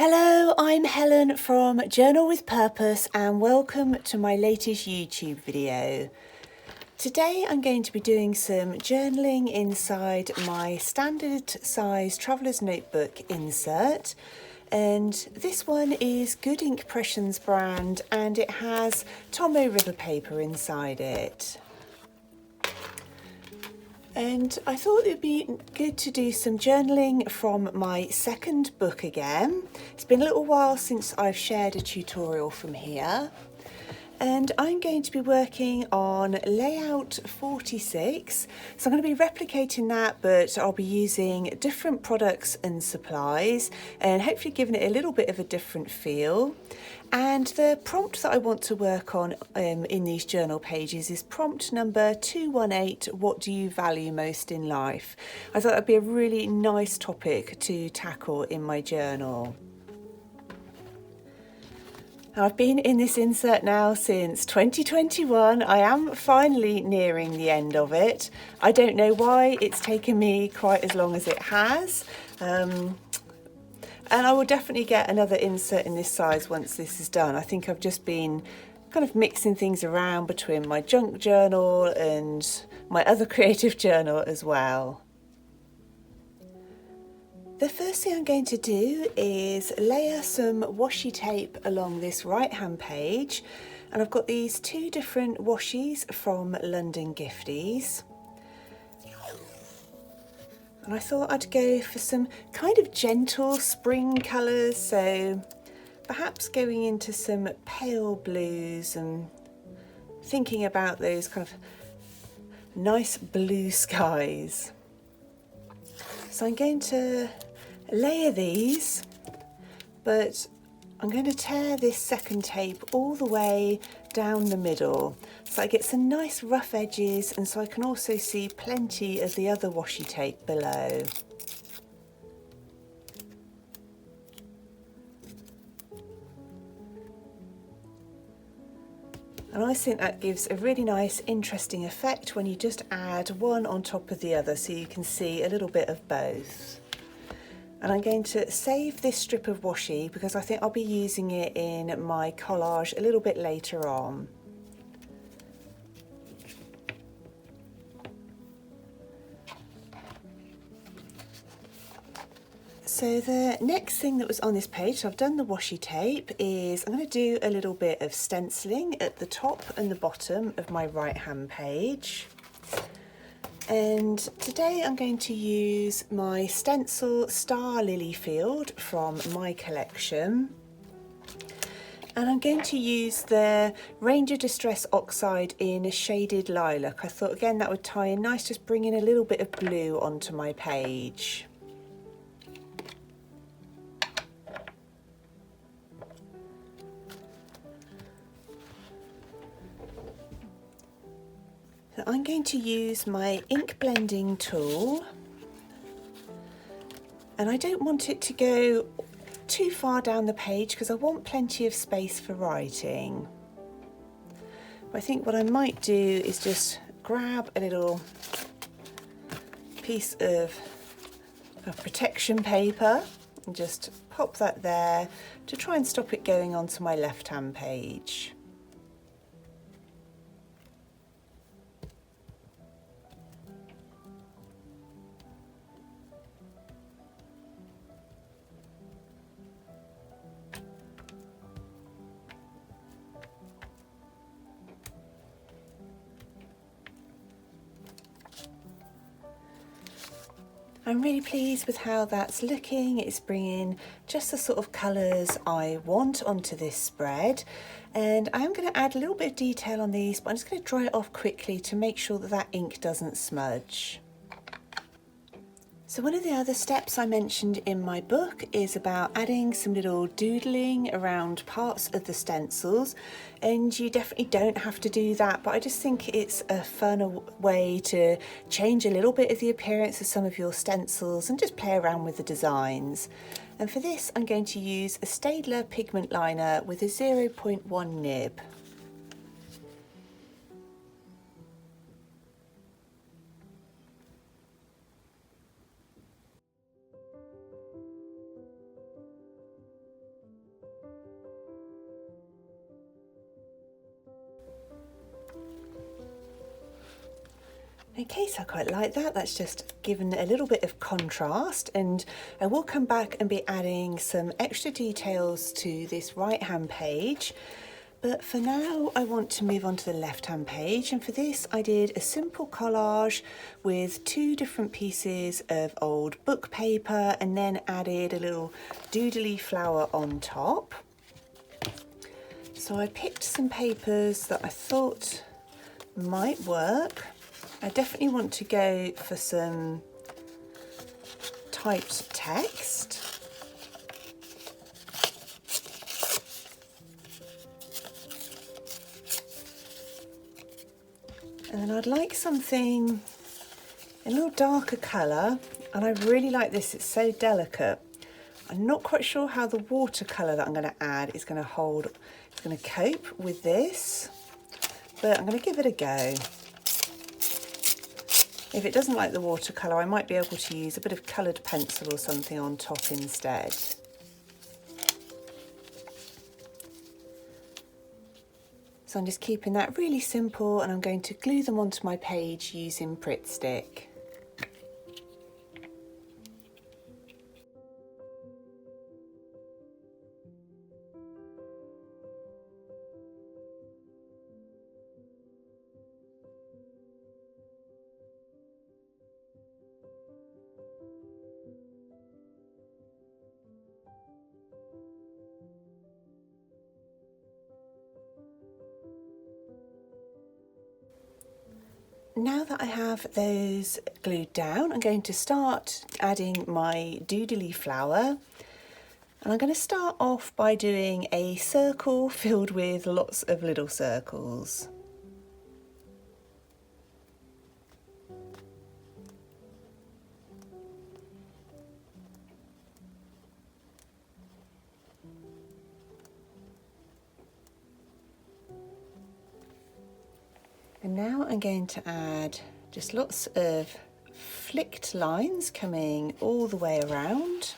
Hello, I'm Helen from Journal with Purpose and welcome to my latest YouTube video. Today I'm going to be doing some journaling inside my standard size traveller's notebook insert, and this one is Good Impressions brand and it has Tomo River paper inside it. And I thought it would be good to do some journaling from my second book again. It's been a little while since I've shared a tutorial from here. And I'm going to be working on layout 46. So I'm going to be replicating that, but I'll be using different products and supplies and hopefully giving it a little bit of a different feel. And the prompt that I want to work on in these journal pages is prompt number 218, what do you value most in life? I thought that'd be a really nice topic to tackle in my journal. I've been in this insert now since 2021. I am finally nearing the end of it. I don't know why it's taken me quite as long as it has. And I will definitely get another insert in this size once this is done. I think I've just been kind of mixing things around between my junk journal and my other creative journal as well. The first thing I'm going to do is layer some washi tape along this right hand page, and I've got these two different washies from London Gifties, and I thought I'd go for some kind of gentle spring colours, so perhaps going into some pale blues and thinking about those kind of nice blue skies. So I'm going to layer these, but I'm going to tear this second tape all the way down the middle so I get some nice rough edges, and so I can also see plenty of the other washi tape below. And I think that gives a really nice interesting effect when you just add one on top of the other, so you can see a little bit of both. And I'm going to save this strip of washi because I think I'll be using it in my collage a little bit later on. So the next thing that was on this page, so I've done the washi tape, is I'm going to do a little bit of stenciling at the top and the bottom of my right hand page. And today I'm going to use my stencil Star Lily Field from my collection. And I'm going to use the Ranger Distress Oxide in a shaded lilac. I thought again that would tie in nice, just bringing a little bit of blue onto my page. So I'm going to use my ink blending tool, and I don't want it to go too far down the page because I want plenty of space for writing. But I think what I might do is just grab a little piece of protection paper and just pop that there to try and stop it going onto my left hand page. I'm really pleased with how that's looking. It's bringing just the sort of colours I want onto this spread, and I am going to add a little bit of detail on these, but I'm just going to dry it off quickly to make sure that that ink doesn't smudge. So one of the other steps I mentioned in my book is about adding some little doodling around parts of the stencils, and you definitely don't have to do that, but I just think it's a fun way to change a little bit of the appearance of some of your stencils and just play around with the designs. And for this I'm going to use a Staedtler pigment liner with a 0.1 nib. Okay, so I quite like that. That's just given a little bit of contrast, and I will come back and be adding some extra details to this right hand page. But for now, I want to move on to the left-hand page, and for this I did a simple collage with 2 different pieces of old book paper and then added a little doodly flower on top. So I picked some papers that I thought might work. I definitely want to go for some typed text. And I'd like something a little darker colour, and I really like this, it's so delicate. I'm not quite sure how the watercolour that I'm going to add is going to hold, it's going to cope with this, but I'm going to give it a go. If it doesn't like the watercolour, I might be able to use a bit of coloured pencil or something on top instead. So I'm just keeping that really simple, and I'm going to glue them onto my page using Pritt Stick. Now that I have those glued down, I'm going to start adding my doodly flower, and I'm going to start off by doing a circle filled with lots of little circles. And now I'm going to add just lots of flicked lines coming all the way around.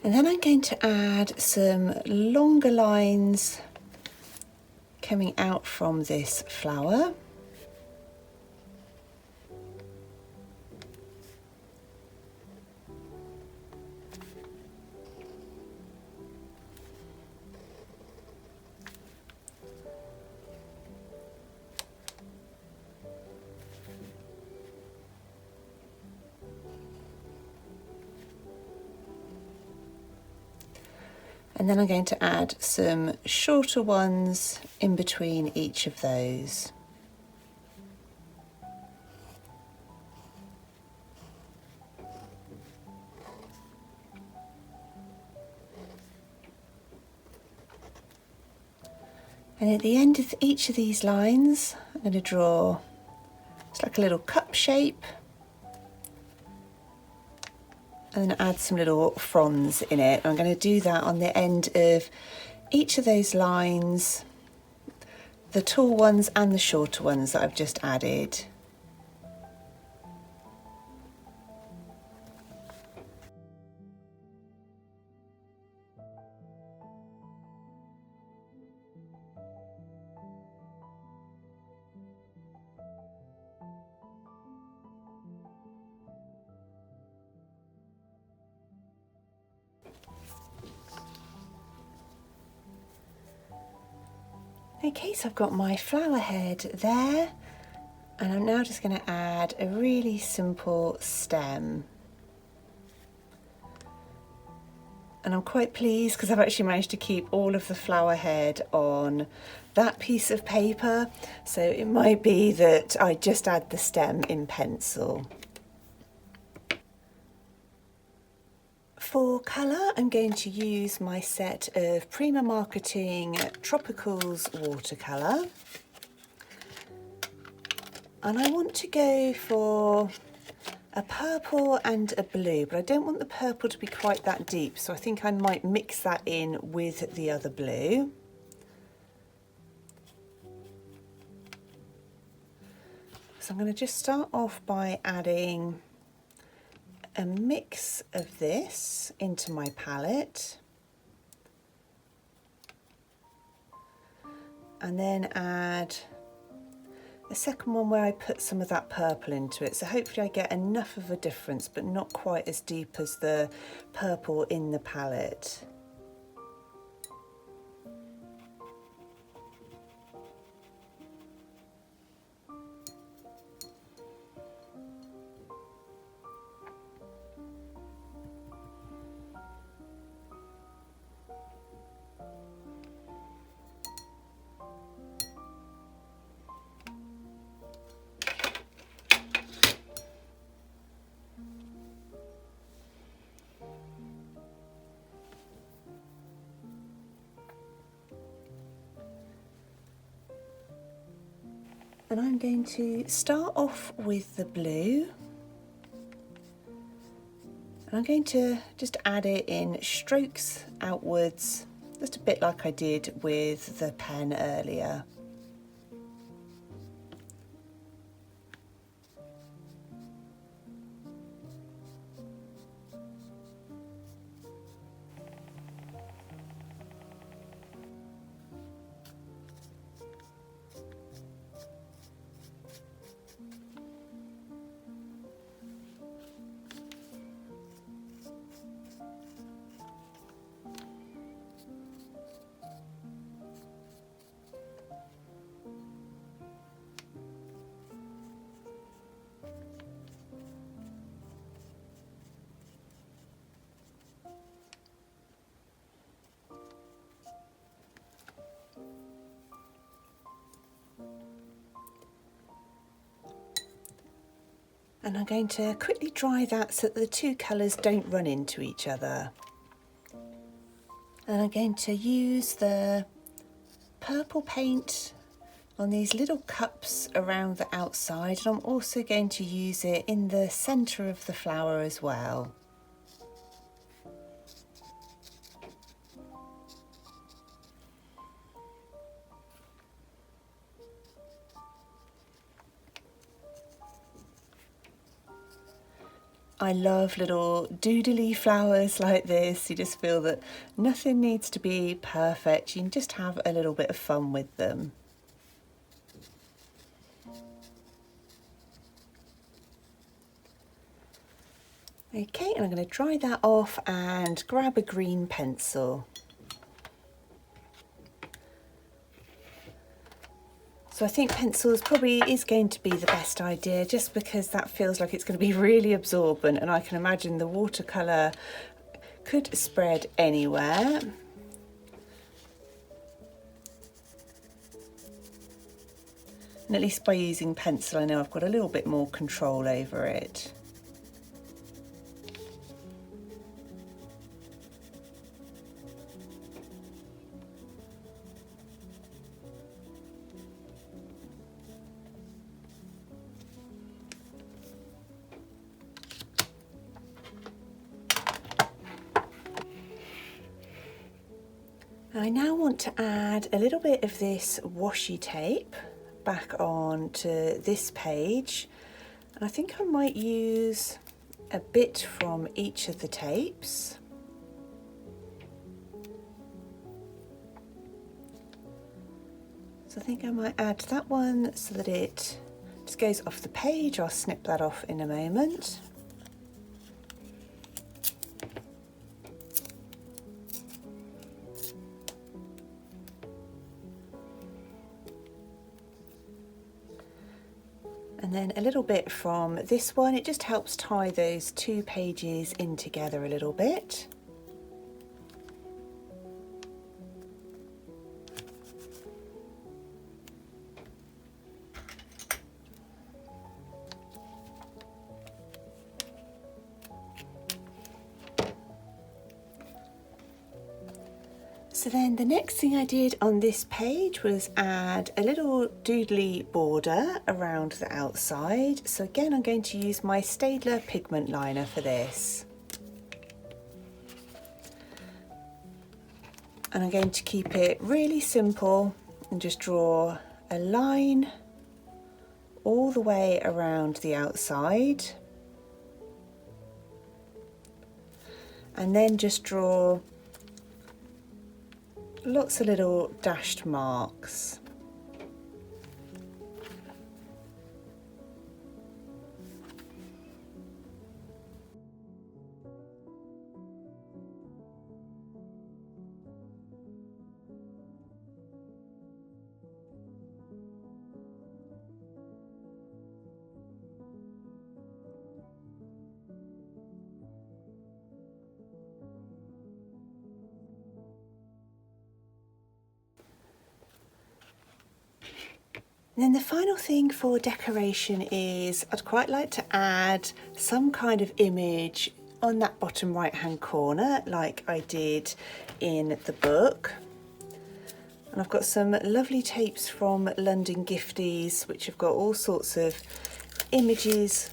And then I'm going to add some longer lines coming out from this flower. And then I'm going to add some shorter ones in between each of those. And at the end of each of these lines, I'm going to draw, it's like a little cup shape, and then add some little fronds in it. I'm going to do that on the end of each of those lines, the tall ones and the shorter ones that I've just added. Okay, so I've got my flower head there, and I'm now just going to add a really simple stem. And I'm quite pleased because I've actually managed to keep all of the flower head on that piece of paper, so it might be that I just add the stem in pencil. For colour, I'm going to use my set of Prima Marketing Tropicals watercolour, and I want to go for a purple and a blue, but I don't want the purple to be quite that deep, so I think I might mix that in with the other blue. So I'm going to just start off by adding a mix of this into my palette, and then add a second one where I put some of that purple into it. So hopefully I get enough of a difference, but not quite as deep as the purple in the palette. And I'm going to start off with the blue, and I'm going to just add it in strokes outwards, just a bit like I did with the pen earlier. And I'm going to quickly dry that so that the two colours don't run into each other. And I'm going to use the purple paint on these little cups around the outside, and I'm also going to use it in the centre of the flower as well. I love little doodly flowers like this. You just feel that nothing needs to be perfect. You can just have a little bit of fun with them. Okay, and I'm going to dry that off and grab a green pencil. So I think pencils probably is going to be the best idea, just because that feels like it's going to be really absorbent, and I can imagine the watercolour could spread anywhere. And at least by using pencil, I know I've got a little bit more control over it. I now want to add a little bit of this washi tape back onto this page, and I think I might use a bit from each of the tapes. So I think I might add that one so that it just goes off the page. I'll snip that off in a moment. And then a little bit from this one. It just helps tie those two pages in together a little bit. So then the next thing I did on this page was add a little doodly border around the outside. So again, I'm going to use my Staedtler pigment liner for this. And I'm going to keep it really simple and just draw a line all the way around the outside. And then just draw lots of little dashed marks. And then the final thing for decoration is I'd quite like to add some kind of image on that bottom right hand corner like I did in the book. And I've got some lovely tapes from London Gifties which have got all sorts of images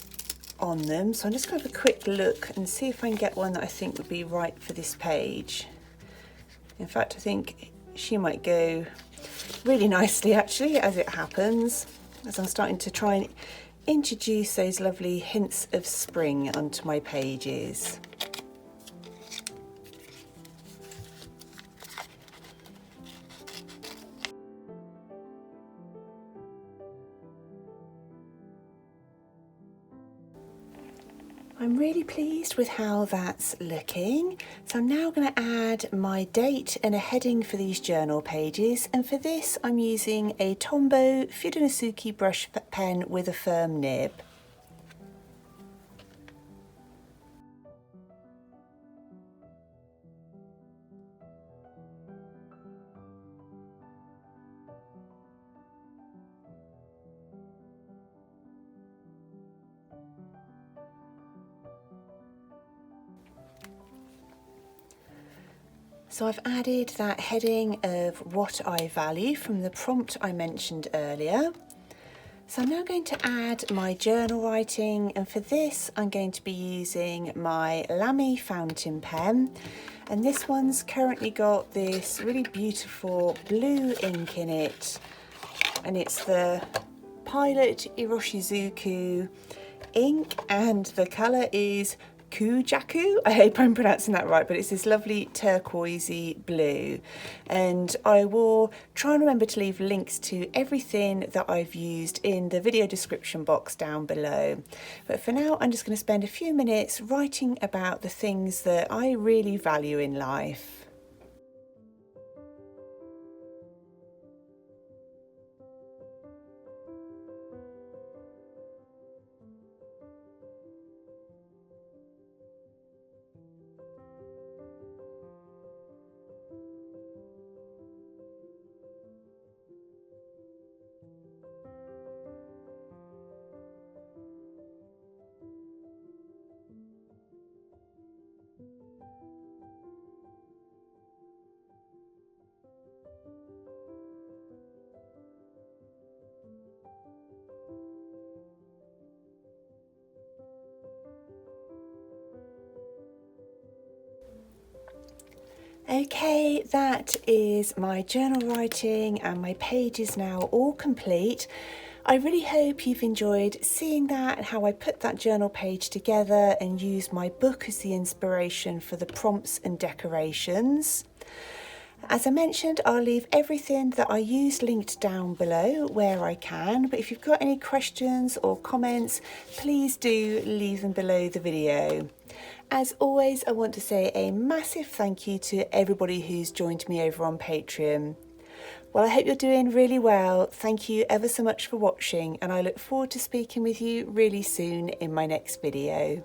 on them. So I'm just going to have a quick look and see if I can get one that I think would be right for this page. In fact, I think she might go really nicely actually, as it happens, as I'm starting to try and introduce those lovely hints of spring onto my pages. I'm really pleased with how that's looking. So I'm now going to add my date and a heading for these journal pages. And for this, I'm using a Tombow Fudenosuke brush pen with a firm nib. So I've added that heading of what I value from the prompt I mentioned earlier. So I'm now going to add my journal writing, and for this I'm going to be using my Lamy fountain pen, and this one's currently got this really beautiful blue ink in it, and it's the Pilot Iroshizuku ink, and the colour is Kujaku. I hope I'm pronouncing that right, but it's this lovely turquoisey blue. And I will try and remember to leave links to everything that I've used in the video description box down below. But for now, I'm just going to spend a few minutes writing about the things that I really value in life. Okay, that is my journal writing and my page is now all complete. I really hope you've enjoyed seeing that and how I put that journal page together and used my book as the inspiration for the prompts and decorations. As I mentioned, I'll leave everything that I used linked down below where I can, but if you've got any questions or comments, please do leave them below the video. As always, I want to say a massive thank you to everybody who's joined me over on Patreon. Well, I hope you're doing really well. Thank you ever so much for watching, and I look forward to speaking with you really soon in my next video.